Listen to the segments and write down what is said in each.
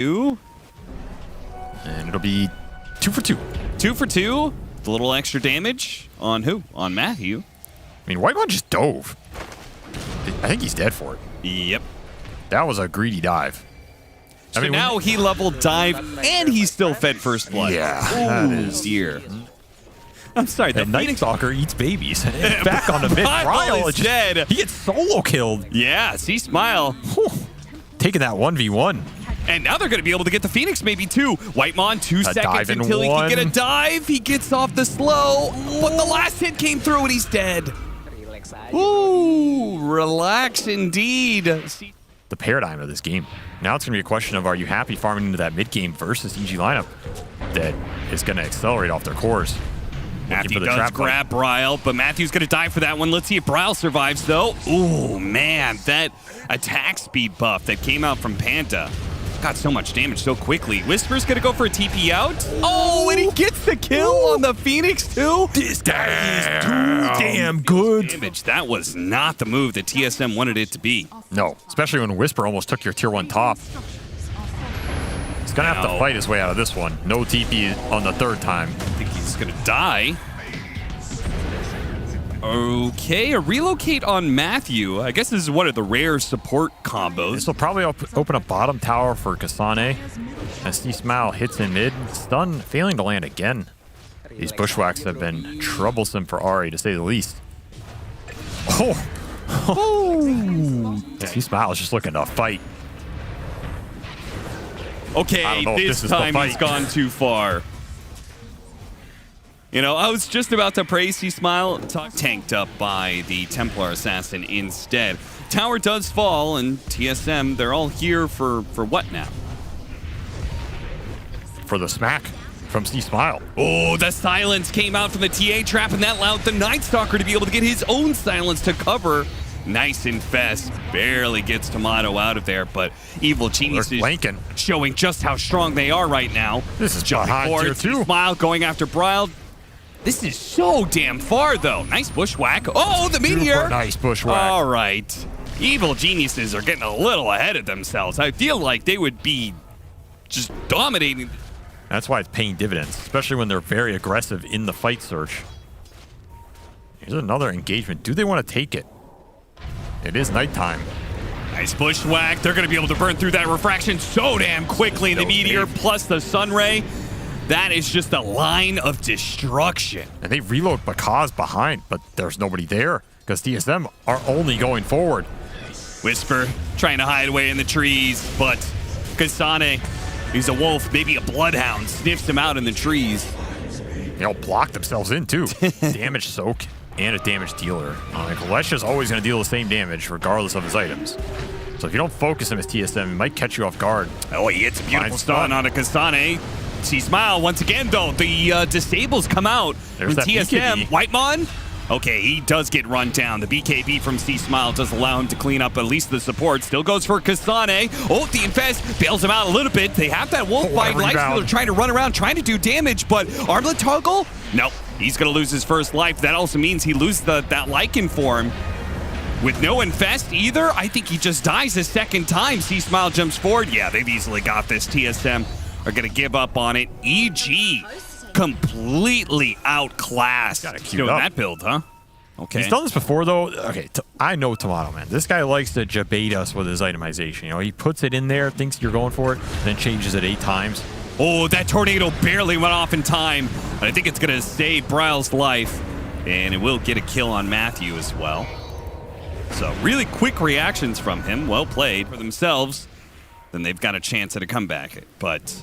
2. And it'll be 2 for 2. 2 for 2. A little extra damage on who? On Matthew. I mean, Whitemon just dove. I think he's dead for it. Yep. That was a greedy dive. So now he leveled dive and he still fed first blood. Yeah, that is dear. I'm sorry, the Night Stalker eats babies. Back on the mid. Bryle is dead. He gets solo killed. Yeah, see Smile. Taking that 1v1. And now they're going to be able to get the Phoenix maybe too. Whitemon, 2 seconds until he can get a dive. He gets off the slow, but the last hit came through and he's dead. Ooh, relax indeed. The paradigm of this game. Now it's going to be a question of, are you happy farming into that mid game versus EG lineup that is going to accelerate off their cores? Matthew does grab Bryle, but Matthew's going to die for that one. Let's see if Bryle survives, though. Ooh, man, that attack speed buff that came out from Panda got so much damage so quickly. Wisper's going to go for a TP out. Oh, and he gets the kill on the Phoenix, too. This guy is too damn good. Damage. That was not the move that TSM wanted it to be. No, especially when Wisper almost took your tier 1 top. He's going to have to fight his way out of this one. No TP on the 3rd time. I think he's going to die. Okay, a relocate on Matthew. I guess this is one of the rare support combos. This will probably open a bottom tower for Kasane. As C-Smile hits in mid. Stun failing to land again. These bushwhacks have been troublesome for Ari, to say the least. Oh! C-Smile is just looking to fight. Okay, this time he's gone too far. You know, I was just about to praise C-Smile, tanked up by the Templar Assassin instead. Tower does fall, and TSM, they're all here for what now? For the smack from C-Smile. Oh, the silence came out from the TA trap, and that allowed the Night Stalker to be able to get his own silence to cover. Nice infest, barely gets Timado out of there, but Evil Genius is showing just how strong they are right now. This is jumping forward. Smile going after Bryle. This is so damn far, though. Nice bushwhack. Oh, the meteor. Super nice bushwhack. All right. Evil Geniuses are getting a little ahead of themselves. I feel like they would be just dominating. That's why it's paying dividends, especially when they're very aggressive in the fight search. Here's another engagement. Do they want to take it? It is nighttime. Nice bushwhack. They're going to be able to burn through that refraction so damn quickly. The meteor plus the sun ray. That is just a line of destruction. And they reload Pakazs behind, but there's nobody there because TSM are only going forward. Wisper trying to hide away in the trees, but Kasane, he's a wolf, maybe a bloodhound, sniffs him out in the trees. They all block themselves in too. Damage soak and a damage dealer. Kalesha's always going to deal the same damage regardless of his items. So if you don't focus him as TSM, he might catch you off guard. Oh, he hits a beautiful stun on a Kasane. C-Smile once again, though. The disables come out from TSM. Whitemon. Okay, he does get run down. The BKB from C-Smile does allow him to clean up at least the support. Still goes for Kasane. Oh, the infest bails him out a little bit. They have that wolf bite. Lifestealer trying to run around, trying to do damage, but Armlet toggle? Nope. He's going to lose his first life. That also means he loses that Lycan form. With no infest either, I think he just dies a second time. C-Smile jumps forward. Yeah, they've easily got this. TSM are going to give up on it. EG completely outclassed. Doing that build, huh? Okay. He's done this before, though. Okay, I know Timado, man. This guy likes to debate us with his itemization. You know, he puts it in there, thinks you're going for it, then changes it 8 times. Oh, that tornado barely went off in time. But I think it's going to save Bryle's life. And it will get a kill on Matthew as well. So really quick reactions from him. Well played for themselves. Then they've got a chance at a comeback. But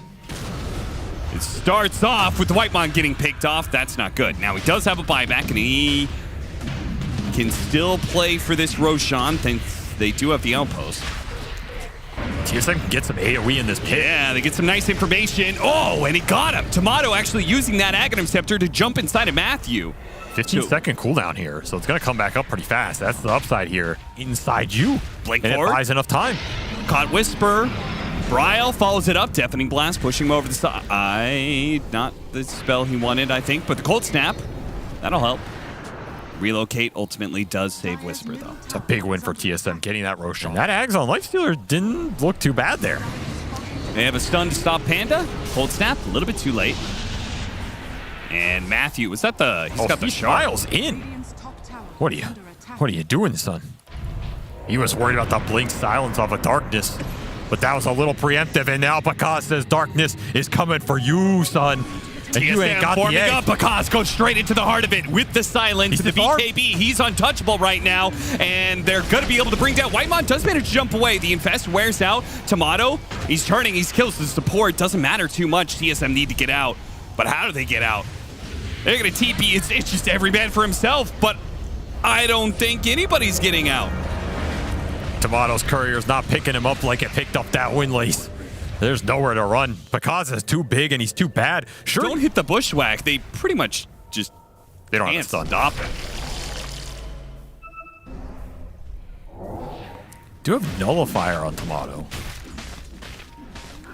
it starts off with Whitemon getting picked off. That's not good. Now he does have a buyback, and he can still play for this Roshan, since they do have the outpost. TSM can get some AoE in this pit. Yeah, they get some nice information. Oh, and he got him. Timado actually using that Aghanim Scepter to jump inside of Matthew. 15-second cooldown here, so it's going to come back up pretty fast. That's the upside here. Inside you. Blink and forward. It buys enough time. Caught Wisper. Bryle follows it up. Deafening Blast pushing him over the side. Not the spell he wanted, I think, but the Cold Snap. That'll help. Relocate ultimately does save Wisper, though. It's a big win for TSM, getting that Roshan. That Ags on Lifestealer didn't look too bad there. They have a stun to stop Panda. Cold snap, a little bit too late. And Matthew, was that the... He's got the Smiles in. What are you doing, son? He was worried about the blink silence of a darkness, but that was a little preemptive, and now Pakazs says darkness is coming for you, son. And you ain't got the egg. Pakazs goes straight into the heart of it with the silence. The BKB, he's untouchable right now, and they're going to be able to bring down. Whitemon does manage to jump away. The Infest wears out. Timado, he's turning. He kills the support. Doesn't matter too much. TSM need to get out. But how do they get out? They're going to TP. It's just every man for himself, but I don't think anybody's getting out. Timado's courier's not picking him up like it picked up that windlace. There's nowhere to run. Pakazs is too big and he's too bad. Sure. Don't hit the bushwhack. They pretty much just they don't can't stop it. Do have Nullifier on Timado.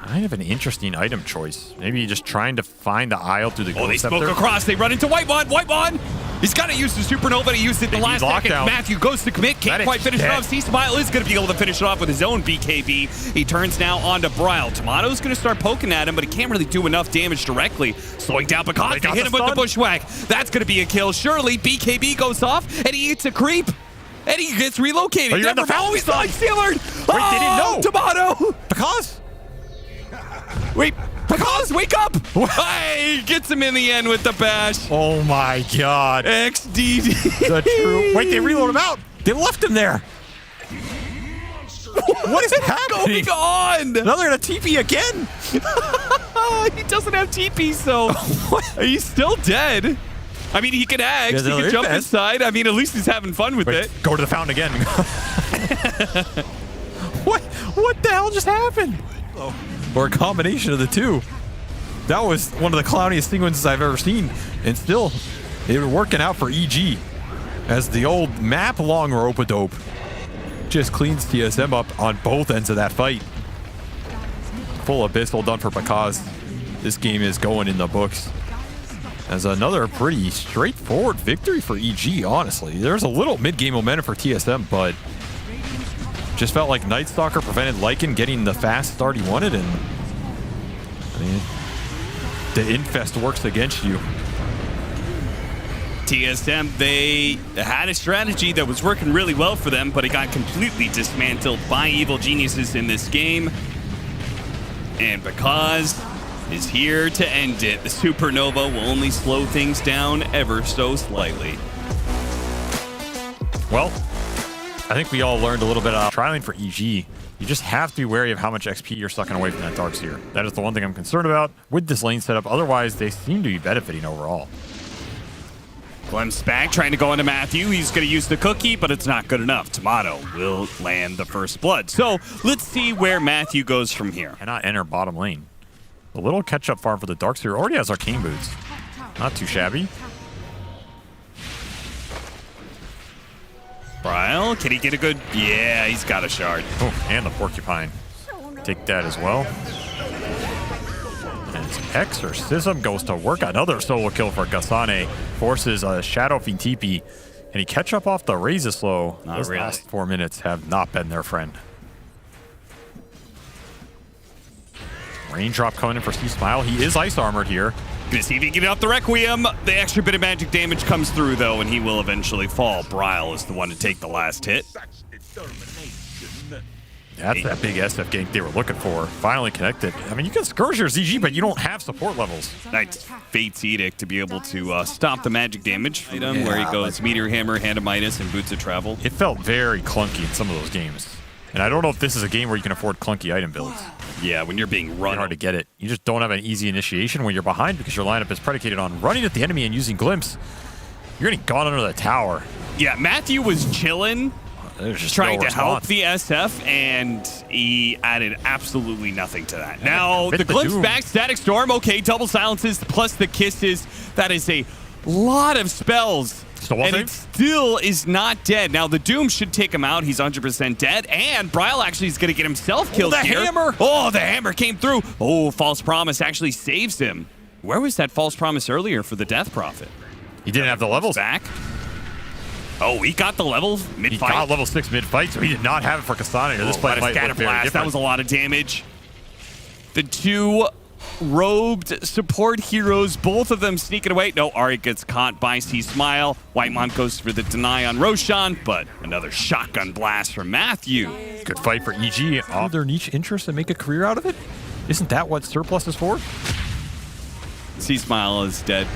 Kind of an interesting item choice. Maybe just trying to find the aisle through the gold they scepter. smoke across. They run into Whitemon. Whitemon! He's got to use the supernova. He used it the last second. Matthew goes to commit. Can't quite finish it off. C-Smile is going to be able to finish it off with his own BKB. He turns now onto Bryle. Timado's going to start poking at him, but he can't really do enough damage directly. Slowing down Pakazs. They hit him with the bushwhack. That's going to be a kill. Surely BKB goes off, and he eats a creep. And he gets relocated. You're in the foul. He's like Sealard. Wait, they didn't know. Timado. Pakazs? Wait, Pakazs, wake up! Hey, gets him in the end with the bash. Oh my god. XDD. The true. Wait, they reload him out. They left him there. What is happening? Going on? Now they're gonna TP again. He doesn't have TP, so he's still dead. I mean, he can axe. He can jump inside. I mean, at least he's having fun with it. Go to the fountain again. What the hell just happened? Or a combination of the two. That was one of the clowniest sequences I've ever seen. And still, they were working out for EG. As the old map long rope-a-dope just cleans TSM up on both ends of that fight. Full abyssal done for Pakazs. This game is going in the books. As another pretty straightforward victory for EG, honestly. There's a little mid-game momentum for TSM, but just felt like Night Stalker prevented Lycan getting the fast start he wanted, and I mean, the Infest works against you. TSM, they had a strategy that was working really well for them, but it got completely dismantled by evil geniuses in this game. And Pakazs is here to end it. The supernova will only slow things down ever so slightly. Well, I think we all learned a little bit about trialing for EG. You just have to be wary of how much XP you're sucking away from that Darkseer. That is the one thing I'm concerned about with this lane setup. Otherwise, they seem to be benefiting overall. Glimpse back, trying to go into Matthew. He's going to use the cookie, but it's not good enough. Timado will land the first blood. So let's see where Matthew goes from here. Cannot enter bottom lane. A little catch-up farm for the Darkseer. Already has Arcane Boots. Not too shabby. Bryle, can he get a good... Yeah, he's got a shard. Oh, and the Porcupine. Take that as well. And it's Hex or Sism goes to work. Another solo kill for Kasane. Forces a Shadow Fiend TP. Can he catch up off the Razor-Slow? Those last 4 minutes have not been their friend. Raindrop coming in for C-Smile. He is ice armored here. Gonna see if he can get up the Requiem. The extra bit of magic damage comes through, though, and he will eventually fall. Bryle is the one to take the last hit. That's that big SF gank they were looking for. Finally connected. I mean, you can Scourge your ZG, but you don't have support levels. Nice Fate's Edict to be able to stop the magic damage. Where he goes Meteor Hammer, Hand of Midas, and Boots of Travel. It felt very clunky in some of those games. And I don't know if this is a game where you can afford clunky item builds. Yeah, when you're being run. It's hard to get it. You just don't have an easy initiation when you're behind because your lineup is predicated on running at the enemy and using Glimpse. You're getting gone under the tower. Yeah, Matthew was chilling, just trying to help the SF, and he added absolutely nothing to that. Now, the Glimpse back, Static Storm, okay, double silences plus the kisses. That is a lot of spells. And it still is not dead. Now, the Doom should take him out. He's 100% dead. And Bryle actually is going to get himself killed here. The hammer! Oh, the hammer came through. Oh, False Promise actually saves him. Where was that False Promise earlier for the Death Prophet? He didn't have the levels. Back. Oh, he got the level mid-fight. He got level 6 mid-fight, so he did not have it for Kasane. This fight might look very different. That was a lot of damage. The two robed support heroes, both of them sneaking away. No, Ari gets caught by C-Smile. Whitemon goes for the deny on Roshan, but another shotgun blast from Matthew. Good fight for EG. All their niche interests and make a career out of it? Isn't that what Surplus is for? C-Smile is dead.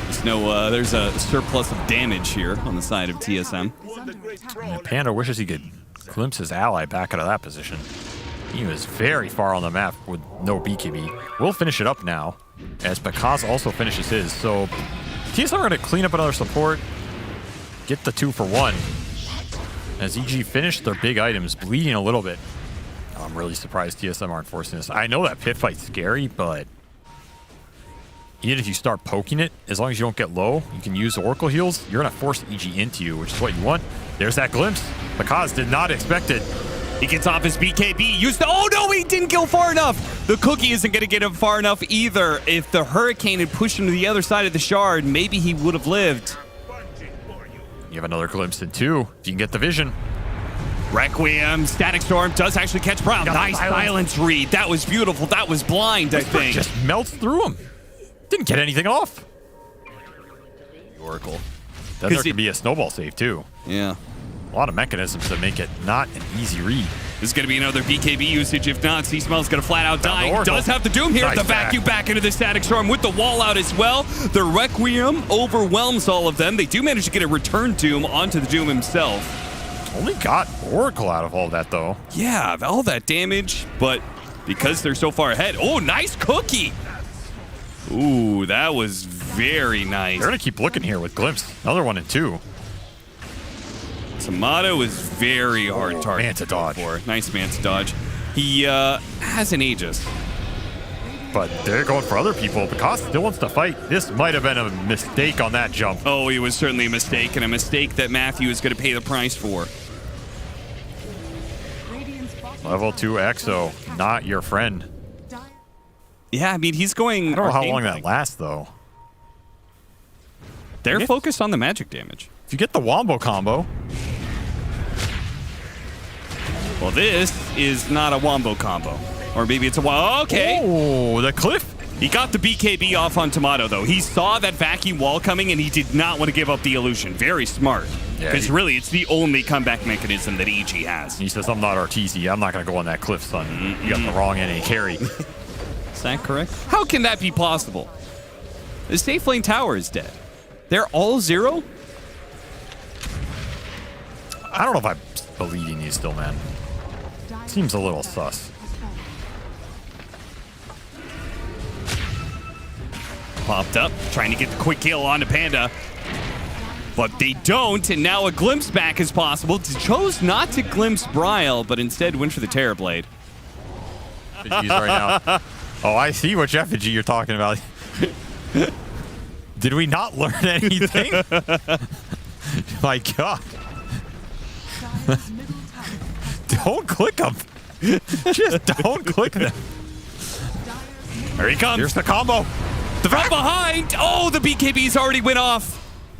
There's no, there's a surplus of damage here on the side of TSM. And Panda wishes he could glimpse his ally back out of that position. He was very far on the map with no BKB. We'll finish it up now, as Pakazs also finishes his. So TSM are going to clean up another support, get the 2-for-1. As EG finished their big items, bleeding a little bit. I'm really surprised TSM aren't forcing this. I know that pit fight's scary, but even if you start poking it, as long as you don't get low, you can use Oracle heals. You're going to force EG into you, which is what you want. There's that glimpse. Pakazs did not expect it. He gets off his BKB, used the, oh no, he didn't go far enough. The cookie isn't gonna get him far enough either. If the Hurricane had pushed him to the other side of the shard, maybe he would have lived. You have another glimpse in 2, if you can get the vision. Requiem, Static Storm does actually catch Bryle. Nice silence read. That was beautiful. That was blind, I think. Just melts through him. Didn't get anything off. Oracle. Then there could be a snowball save too. Yeah. A lot of mechanisms to make it not an easy read. This is going to be another BKB usage. If not, C-Smile's going to flat out die. Does have the Doom here. Nice the vacuum back into the Static Storm with the wall out as well. The Requiem overwhelms all of them. They do manage to get a return Doom onto the Doom himself. Only got Oracle out of all that though. Yeah, all that damage, but because they're so far ahead. Oh, nice cookie. Ooh, that was very nice. They're going to keep looking here with Glimpse. Another one in 2. Timado is very hard target. Man to dodge. Nice man to dodge. He has an Aegis. But they're going for other people. Pakazs still wants to fight. This might have been a mistake on that jump. Oh, it was certainly a mistake, and a mistake that Matthew is going to pay the price for. Level 2 Exo, not your friend. Yeah, I mean, he's going... I don't know how long that lasts, though. They're focused on the magic damage. If you get the Wombo combo... Well, this is not a Wombo combo. Or maybe it's a Wombo. Okay. Oh, the cliff. He got the BKB off on Timado, though. He saw that vacuum wall coming, and he did not want to give up the illusion. Very smart. Because really, it's the only comeback mechanism that EG has. He says, I'm not RTZ. I'm not going to go on that cliff, son. You got the wrong NA carry. Is that correct? How can that be possible? The safe lane tower is dead. They're all 0? I don't know if I'm believing you still, man. Seems a little sus. Popped up, trying to get the quick kill onto Panda. But they don't, and now a glimpse back is possible. Chose not to glimpse Bryle, but instead went for the Terrorblade. Right now. Oh, I see which effigy you're talking about. Did we not learn anything? My God. Don't click them. Just don't click them. Here he comes. Here's the combo. From behind. Oh, the BKBs already went off.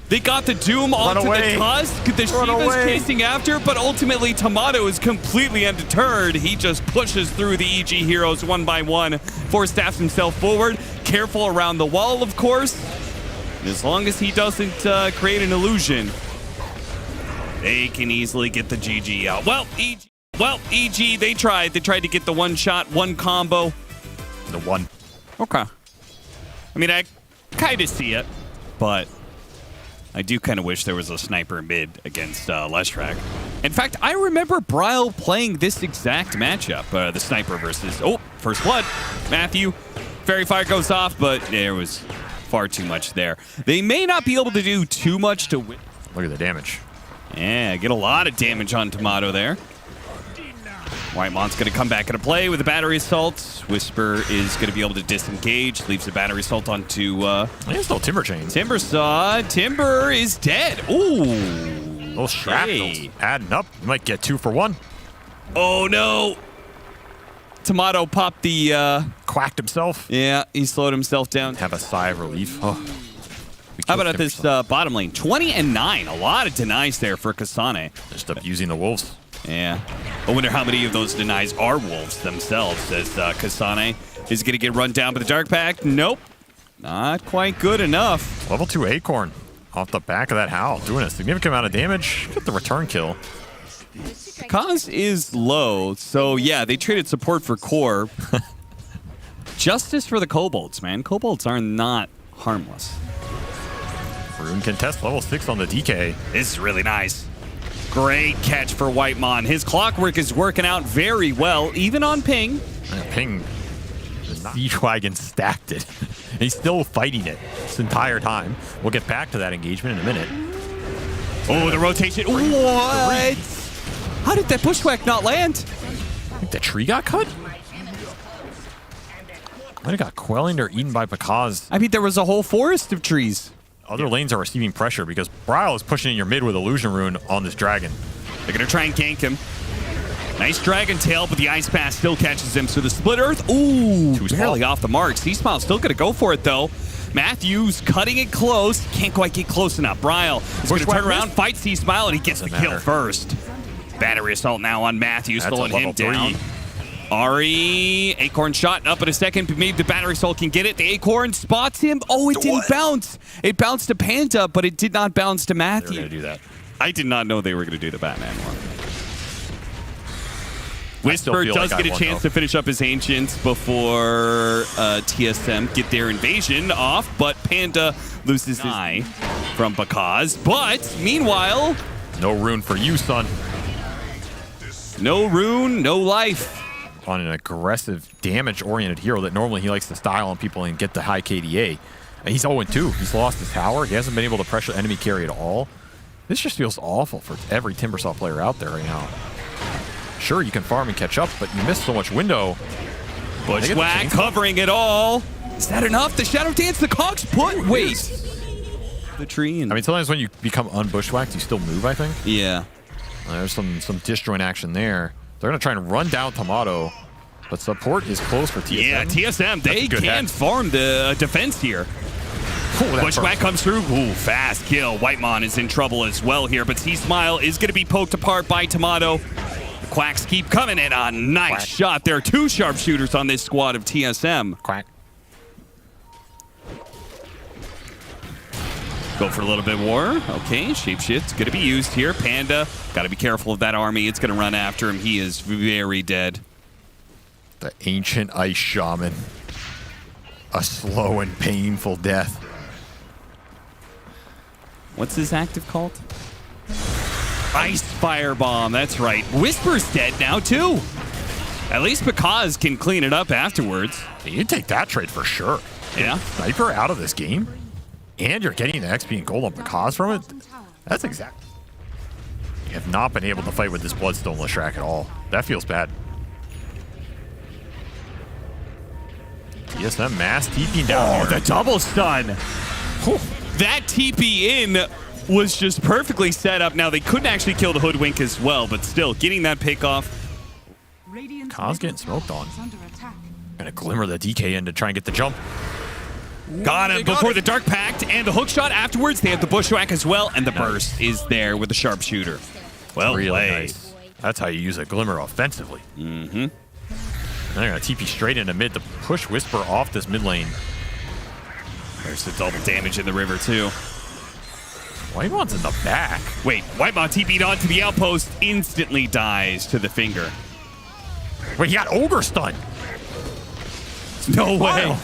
They got the Doom onto the Tusk. The Shiva's chasing after, but ultimately Timado is completely undeterred. He just pushes through the EG heroes one by one, force staffs himself forward. Careful around the wall, of course. As long as he doesn't create an illusion, they can easily get the GG out. Well, EG, they tried. They tried to get the one shot, one combo. The one. Okay. I mean, I kind of see it, but I do kind of wish there was a sniper mid against Leshrac. In fact, I remember Bryle playing this exact matchup, the sniper versus... Oh, first blood. Matthew. Fairy Fire goes off, but there was far too much there. They may not be able to do too much to win. Look at the damage. Yeah, get a lot of damage on Timado there. Whitemon's going to come back into play with a battery assault. Wisper is going to be able to disengage. Leaves the battery assault onto... There's no Timber Chains. Timber saw. Timber is dead. Ooh. Those shrapnels adding up. You might get 2 for 1. Oh, no. Timado popped the... Quacked himself. Yeah, he slowed himself down. Have a sigh of relief. Oh. How about at this bottom lane? 20 and 9. A lot of denies there for Kasane. Just up using the wolves. Yeah. I wonder how many of those denies are wolves themselves, as Kasane is going to get run down by the Dark Pact. Nope. Not quite good enough. Level 2 Acorn off the back of that Howl, doing a significant amount of damage. Get the return kill. Pakazs is low, so yeah, they traded support for core. Justice for the kobolds, man. Kobolds are not harmless. Rune can test level 6 on the DK. This is really nice. Great catch for Whitemon. His clockwork is working out very well, even on ping. Ping, the siege wagon stacked it. And he's still fighting it this entire time. We'll get back to that engagement in a minute. Oh, the rotation. What? How did that bushwhack not land? I think the tree got cut? Might have got quelling or eaten by Pakazs. I mean, there was a whole forest of trees. Other lanes are receiving pressure because Bryle is pushing in your mid with Illusion Rune on this dragon. They're going to try and gank him. Nice Dragon Tail, but the Ice Pass still catches him. So the Split Earth, ooh, barely off the mark. C-Smile still going to go for it, though. Matthews cutting it close. Can't quite get close enough. Bryle is going to turn around, fight C-Smile, and he gets the kill first. Battery Assault now on Matthews, slowing him down. Ari, Acorn shot up in a second. Maybe the Battery Assault can get it. The Acorn spots him. Oh, it didn't bounce. It bounced to Panda, but it did not bounce to Matthew. They were going to do that. I did not know they were going to do the Batman one. Wisper does get a chance to finish up his Ancients before TSM get their invasion off, but Panda loses his eye from Pakazs. But meanwhile, no rune for you, son. No rune, no life. On an aggressive, damage-oriented hero that normally he likes to style on people and get the high KDA. And he's 0-2. He's lost his tower. He hasn't been able to pressure enemy carry at all. This just feels awful for every Timbersaw player out there right now. Sure, you can farm and catch up, but you miss so much window. Bushwhack covering it all. Is that enough? The Shadow Dance, the Cogs put. Wait. The tree. And I mean, sometimes when you become unbushwhacked, you still move, I think. Yeah. There's some disjoint action there. They're going to try and run down Timado, but support is close for TSM. Yeah, TSM, they can farm the defense here. Bushwhack comes through. Ooh, fast kill. Whitemon is in trouble as well here, but C-Smile is going to be poked apart by Timado. The Quacks keep coming in. A nice shot. There are two sharpshooters on this squad of TSM. Quack. Go for a little bit of war. Okay, Shapeshift's going to be used here. Panda, got to be careful of that army. It's going to run after him. He is very dead. The Ancient Ice Shaman. A slow and painful death. What's his active called? Ice Firebomb, that's right. Wisper's dead now, too. At least Pakazs can clean it up afterwards. You take that trade for sure. Yeah. Sniper out of this game, and you're getting the XP and gold on Pakazs from it. That's exact. You have not been able to fight with this Bloodstone Leshrac at all. That feels bad. TSM mass TPing down. Oh, the double stun. Whew. That TP in was just perfectly set up. Now, they couldn't actually kill the Hoodwink as well, but still, getting that pick off. Kaz getting smoked on. Gonna glimmer the DK in to try and get the jump. Got him before the Dark Pact and the hook shot afterwards. They have the Bushwhack as well, and the burst is there with the sharpshooter. Well really played. Nice. That's how you use a glimmer offensively. Mm-hmm. They're gonna TP straight into mid to push Wisper off this mid lane. There's the double damage in the river, too. Whitemon's in the back. Wait, Whitemon TP'd onto the outpost, instantly dies to the finger. Wait, he got Ogre stun. No way.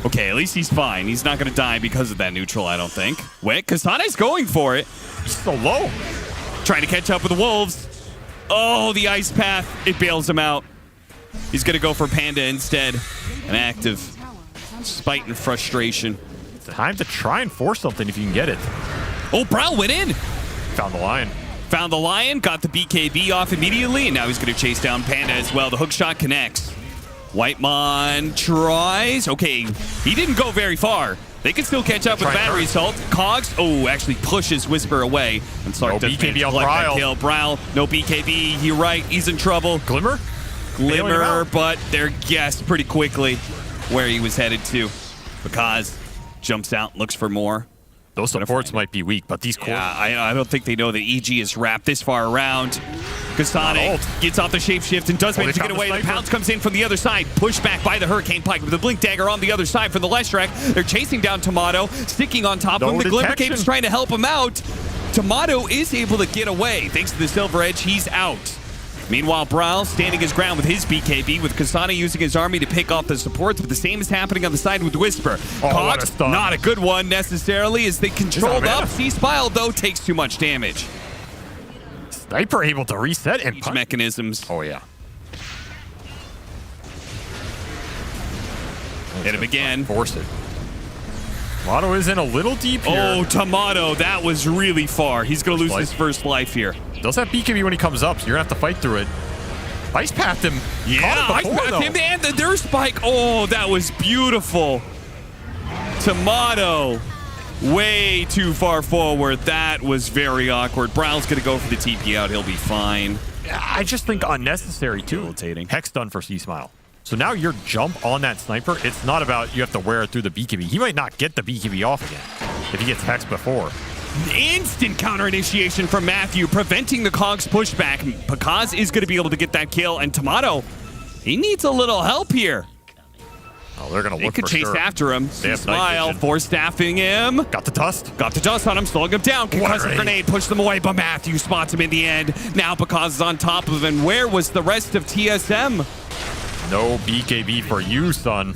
Okay, at least he's fine. He's not going to die because of that neutral, I don't think. Wait, Kasane's going for it. He's so low. Trying to catch up with the Wolves. Oh, the Ice Path. It bails him out. He's going to go for Panda instead. An act of spite and frustration. It's time to try and force something if you can get it. Oh, Bryle went in. Found the Lion. Found the Lion, got the BKB off immediately, and now he's going to chase down Panda as well. The hook shot connects. Whitemon tries. Okay, he didn't go very far. They can still catch up with Battery Assault. Cogs, actually pushes Wisper away. And Sark does BKB on Bryle. Kill. Bryle, no BKB. You're right, he's in trouble. Glimmer, but they're guessed pretty quickly where he was headed to. Pakazs jumps out, looks for more. Those supports might be weak, but these cores... Yeah, I don't think they know that EG is wrapped this far around. Kasane gets off the shapeshift and does manage to get away. The Pounce comes in from the other side. Pushed back by the Hurricane Pike with the Blink Dagger on the other side from the Leshrac. They're chasing down Timado, sticking on top of him. The Glimmer Cape's trying to help him out. Timado is able to get away. Thanks to the Silver Edge, he's out. Meanwhile, Bryle standing his ground with his BKB, with Kasane using his army to pick off the supports, but the same is happening on the side with Wisper. Cogs, not a good one necessarily, as they controlled up. C-Smile, though, takes too much damage. Sniper able to reset and punch mechanisms. Oh, yeah. Hit him again. Force it. Timado is in a little deep here. Oh, Timado, that was really far. He's going to lose his first life here. Does have BKB when he comes up, so you're going to have to fight through it. Ice pathed him. Yeah, Ice pathed him and the Nurse Spike. Oh, that was beautiful. Timado, way too far forward. That was very awkward. Bryle's going to go for the TP out. He'll be fine. I just think unnecessary, too. Hex done for C-Smile. So now your jump on that sniper, it's not about you have to wear it through the BKB. He might not get the BKB off again if he gets hexed before. Instant counter initiation from Matthew, preventing the Cogs pushback. Pakazs is going to be able to get that kill, and Timado, he needs a little help here. Oh, they're going to look for sure. They could chase after him. Smile, force staffing him. Got the dust. Got the dust on him, slowing him down. Concussive grenade, push them away, but Matthew spots him in the end. Now Pakazs is on top of him. Where was the rest of TSM? No BKB for you, son.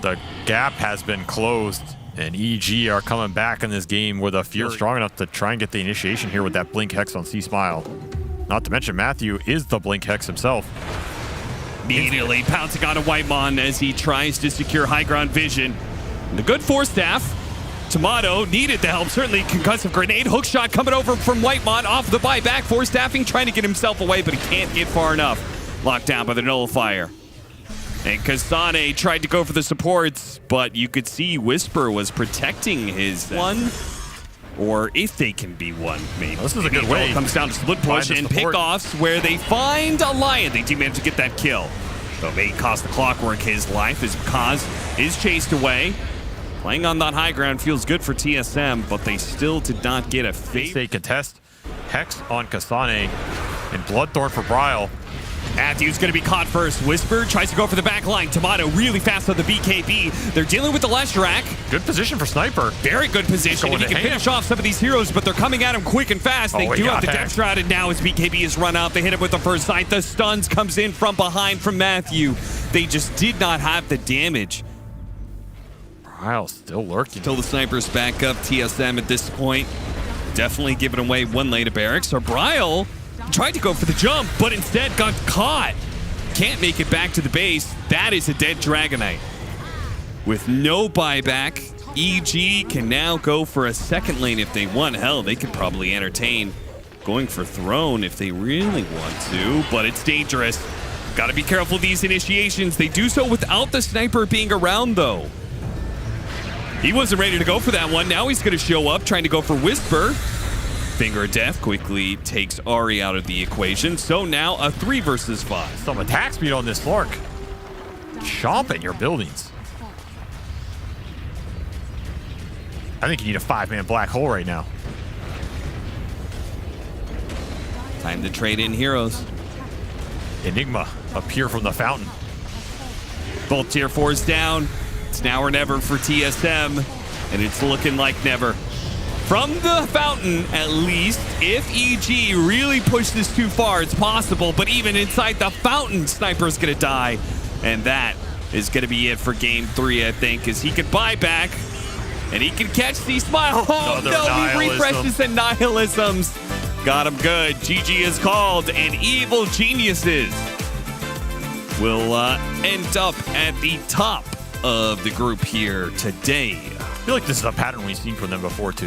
The gap has been closed, and EG are coming back in this game with a fury strong enough to try and get the initiation here with that Blink Hex on C-Smile. Not to mention Matthew is the Blink Hex himself. Immediately pouncing on a Whitemon as he tries to secure high ground vision. The good Force Staff. Timado needed the help, certainly. Concussive grenade, hook shot coming over from Whitemon off the buyback. Force staffing, trying to get himself away, but he can't get far enough. Locked down by the Nullifier. And Kasane tried to go for the supports, but you could see Wisper was protecting his one. Or if they can be one, maybe. This is a good way. It comes down to split push and pickoffs where they find a Lion. They do manage to get that kill. So may cost the Clockwork his life as Pakazs is chased away. Playing on that high ground feels good for TSM, but they still did not get a fate. They contest Hex on Kasane and Bloodthorn for Bryle. Matthew's going to be caught first. Wisper tries to go for the back line. Timado really fast on the BKB. They're dealing with the Leshrac. Good position for Sniper. Very good position. If he can finish off some of these heroes, but they're coming at him quick and fast. They do have the depth shroud, and now his BKB is run out. They hit him with the first sight. The stuns comes in from behind from Matthew. They just did not have the damage. Bryle still lurking. Until the Snipers back up TSM at this point. Definitely giving away one lane of barracks. So Bryle tried to go for the jump, but instead got caught. Can't make it back to the base. That is a dead Dragonite. With no buyback, EG can now go for a second lane if they want. Hell, they could probably entertain going for Throne if they really want to, but it's dangerous. Got to be careful of these initiations. They do so without the sniper being around, though. He wasn't ready to go for that one. Now he's going to show up, trying to go for Wisper. Finger of Death quickly takes Ahri out of the equation. So now a 3 versus 5. Some attack speed on this Lark. Chomp at your buildings. I think you need a 5-man black hole right now. Time to trade in heroes. Enigma appear from the fountain. Both tier 4s down. It's now or never for TSM, and it's looking like never. From the fountain, at least, if EG really push this too far, it's possible, but even inside the fountain, Sniper's gonna die. And that is gonna be it for game 3, I think, as he could buy back, and he can catch the Smile. Oh no, he refreshes the Nihilisms. Got him good. GG is called, and Evil Geniuses will end up at the top of the group here today. I feel like this is a pattern we've seen from them before, too.